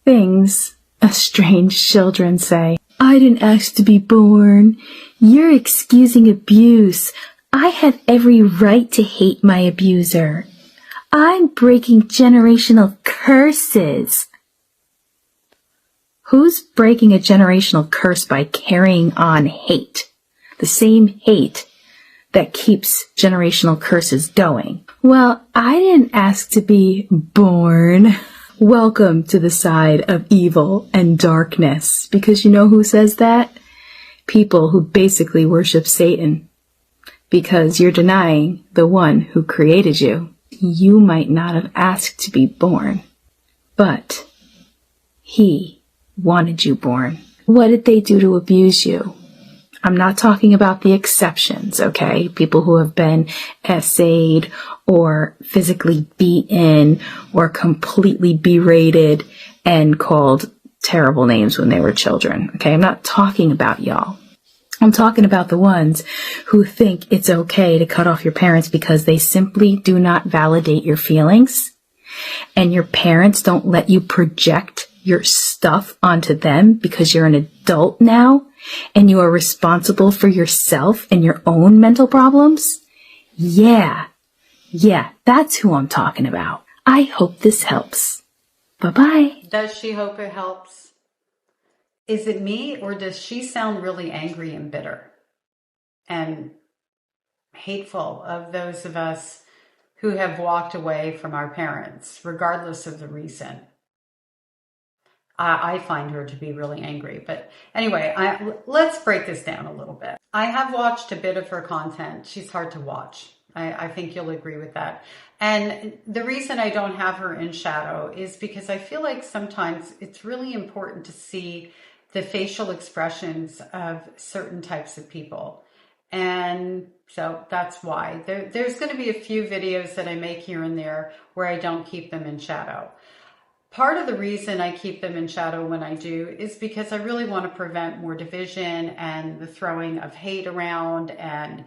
things estranged children say. I didn't ask to be born. You're excusing abuse. I have every right to hate my abuser. I'm breaking generational curses. Who's breaking a generational curse by carrying on hate? The same hate that keeps generational curses going. Well, I didn't ask to be born. Welcome to the side of evil and darkness. Because you know who says that? People who basically worship Satan. Because you're denying the one who created you. You might not have asked to be born, but he wanted you born. What did they do to abuse you? I'm not talking about the exceptions, okay? People who have been essayed or physically beaten or completely berated and called terrible names when they were children, okay? I'm not talking about y'all. I'm talking about the ones who think it's okay to cut off your parents because they simply do not validate your feelings, and your parents don't let you project your stuff onto them because you're an adult now and you are responsible for yourself and your own mental problems. Yeah, that's who I'm talking about. I hope this helps. Bye-bye. Does she hope it helps? Is it me, or does she sound really angry and bitter and hateful of those of us who have walked away from our parents, regardless of the reason? I find her to be really angry. But anyway, let's break this down a little bit. I have watched a bit of her content. She's hard to watch. I think you'll agree with that. And the reason I don't have her in shadow is because I feel like sometimes it's really important to see the facial expressions of certain types of people. And so that's why. There's going to be a few videos that I make here and there where I don't keep them in shadow. Part of the reason I keep them in shadow when I do is because I really want to prevent more division and the throwing of hate around and,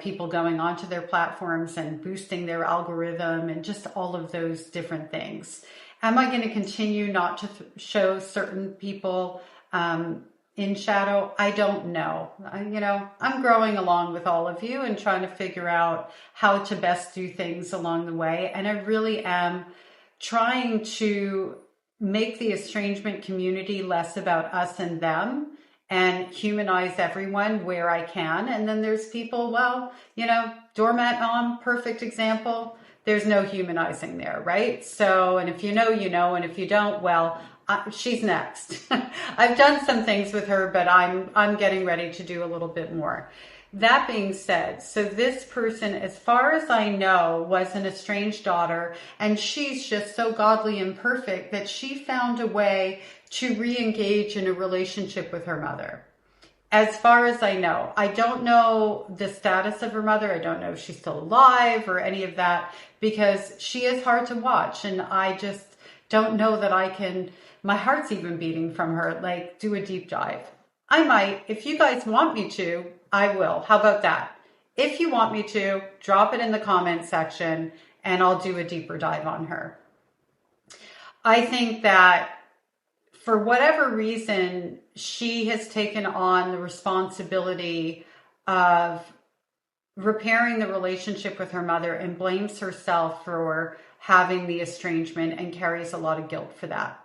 people going onto their platforms and boosting their algorithm and just all of those different things. Am I going to continue not to show certain people in shadow? I don't know. I'm growing along with all of you and trying to figure out how to best do things along the way. And I really am trying to make the estrangement community less about us and them and humanize everyone where I can. And then there's people, doormat mom, perfect example. There's no humanizing there, right? So, and if you know, and if you don't, she's next. I've done some things with her, but I'm getting ready to do a little bit more. That being said, so this person, as far as I know, was an estranged daughter, and she's just so godly and perfect that she found a way to re-engage in a relationship with her mother. As far as I know, I don't know the status of her mother. I don't know if she's still alive or any of that, because she is hard to watch, and I just don't know that I can. My heart's even beating from her, do a deep dive. I might. If you guys want me to, I will. How about that? If you want me to, drop it in the comment section and I'll do a deeper dive on her. I think that for whatever reason, she has taken on the responsibility of repairing the relationship with her mother and blames herself for having the estrangement and carries a lot of guilt for that.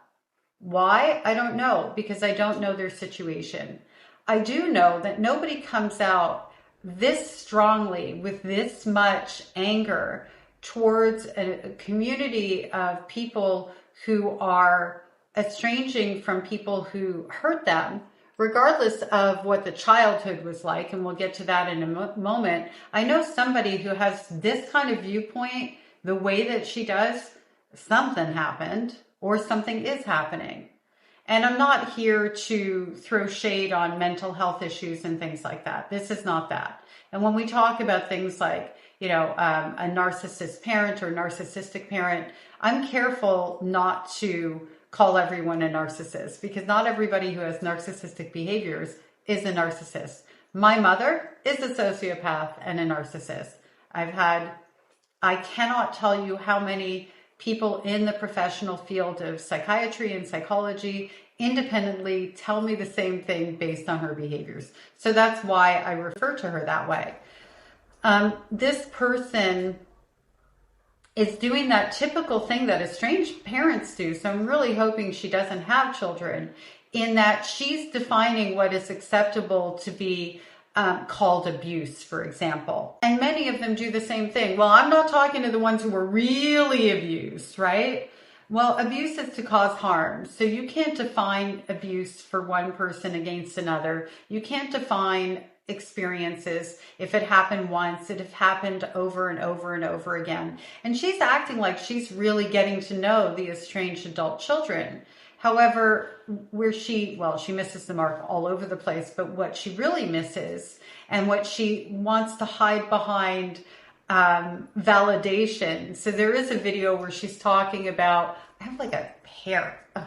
Why? I don't know, because I don't know their situation. I do know that nobody comes out this strongly with this much anger towards a community of people who are estranging from people who hurt them, regardless of what the childhood was like, and we'll get to that in a moment. I know somebody who has this kind of viewpoint, the way that she does, something happened or something is happening. And I'm not here to throw shade on mental health issues and things like that. This is not that. And when we talk about things like, a narcissist parent or narcissistic parent, I'm careful not to call everyone a narcissist, because not everybody who has narcissistic behaviors is a narcissist. My mother is a sociopath and a narcissist. I cannot tell you how many people in the professional field of psychiatry and psychology independently tell me the same thing based on her behaviors. So that's why I refer to her that way. This person is doing that typical thing that estranged parents do. So I'm really hoping she doesn't have children, in that she's defining what is acceptable to be called abuse, for example. And many of them do the same thing. Well, I'm not talking to the ones who were really abused, right? Well, abuse is to cause harm. So you can't define abuse for one person against another. You can't define experiences. If it happened once, it happened over and over and over again. And she's acting like she's really getting to know the estranged adult children. However, she misses the mark all over the place, but what she really misses and what she wants to hide behind validation. So there is a video where she's talking about, I have like a hair. Ugh.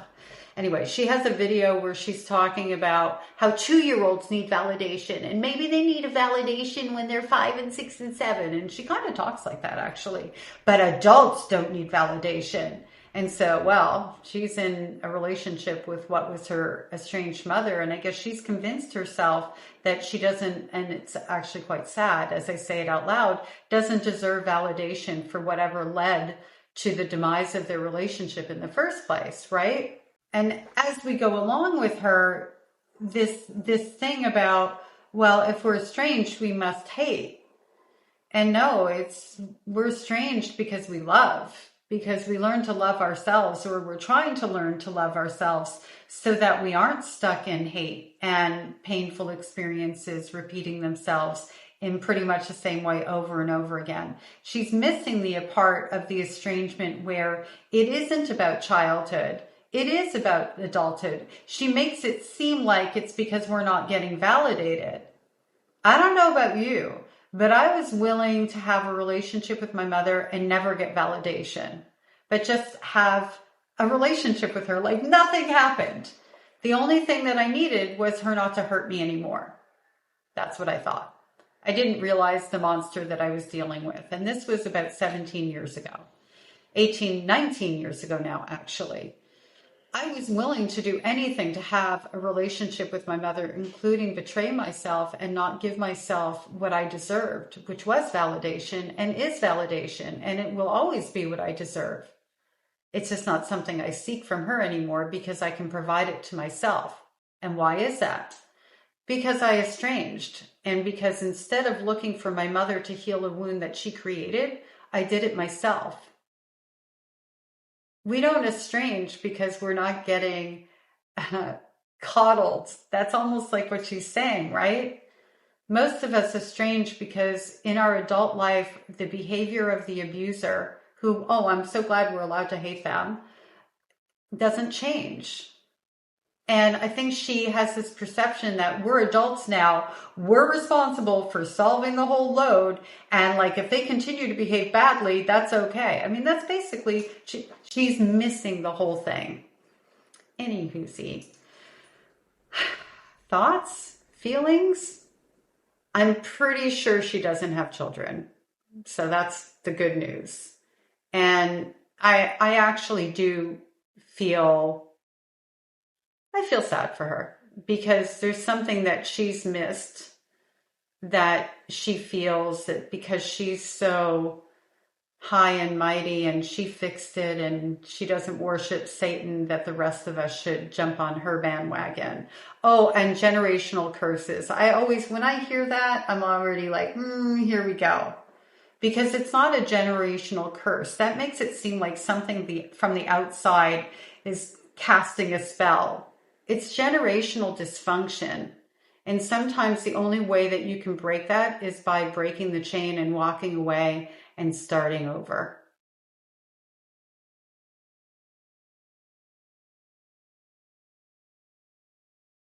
Anyway, she has a video where she's talking about how 2-year-olds need validation, and maybe they need a validation when they're 5 and 6 and 7. And she kind of talks like that, actually. But adults don't need validation. And so, well, she's in a relationship with what was her estranged mother. And I guess she's convinced herself that she doesn't, and it's actually quite sad as I say it out loud, doesn't deserve validation for whatever led to the demise of their relationship in the first place, right? And as we go along with her, this thing about, well, if we're estranged, we must hate. And no, we're estranged because we love, because we learn to love ourselves, or we're trying to learn to love ourselves so that we aren't stuck in hate and painful experiences repeating themselves in pretty much the same way over and over again. She's missing the part of the estrangement where it isn't about childhood. It is about adulthood. She makes it seem like it's because we're not getting validated. I don't know about you, but I was willing to have a relationship with my mother and never get validation, but just have a relationship with her like nothing happened. The only thing that I needed was her not to hurt me anymore. That's what I thought. I didn't realize the monster that I was dealing with. And this was about 17 years ago, 19 years ago now, actually. I was willing to do anything to have a relationship with my mother, including betray myself and not give myself what I deserved, which was validation and is validation, and it will always be what I deserve. It's just not something I seek from her anymore because I can provide it to myself. And why is that? Because I estranged, and because instead of looking for my mother to heal a wound that she created, I did it myself. We don't estrange because we're not getting coddled. That's almost like what she's saying, right? Most of us estrange because in our adult life, the behavior of the abuser, who, I'm so glad we're allowed to hate them, doesn't change. And I think she has this perception that we're adults now, we're responsible for solving the whole load. And like, if they continue to behave badly, that's okay. I mean, that's basically, she's missing the whole thing. Anywho, thoughts, feelings? I'm pretty sure she doesn't have children. So that's the good news. And I actually do feel sad for her because there's something that she's missed, that she feels that because she's so high and mighty and she fixed it and she doesn't worship Satan, that the rest of us should jump on her bandwagon. Oh, and generational curses. When I hear that, I'm already like, here we go. Because it's not a generational curse. That makes it seem like something from the outside is casting a spell. It's generational dysfunction. And sometimes the only way that you can break that is by breaking the chain and walking away and starting over.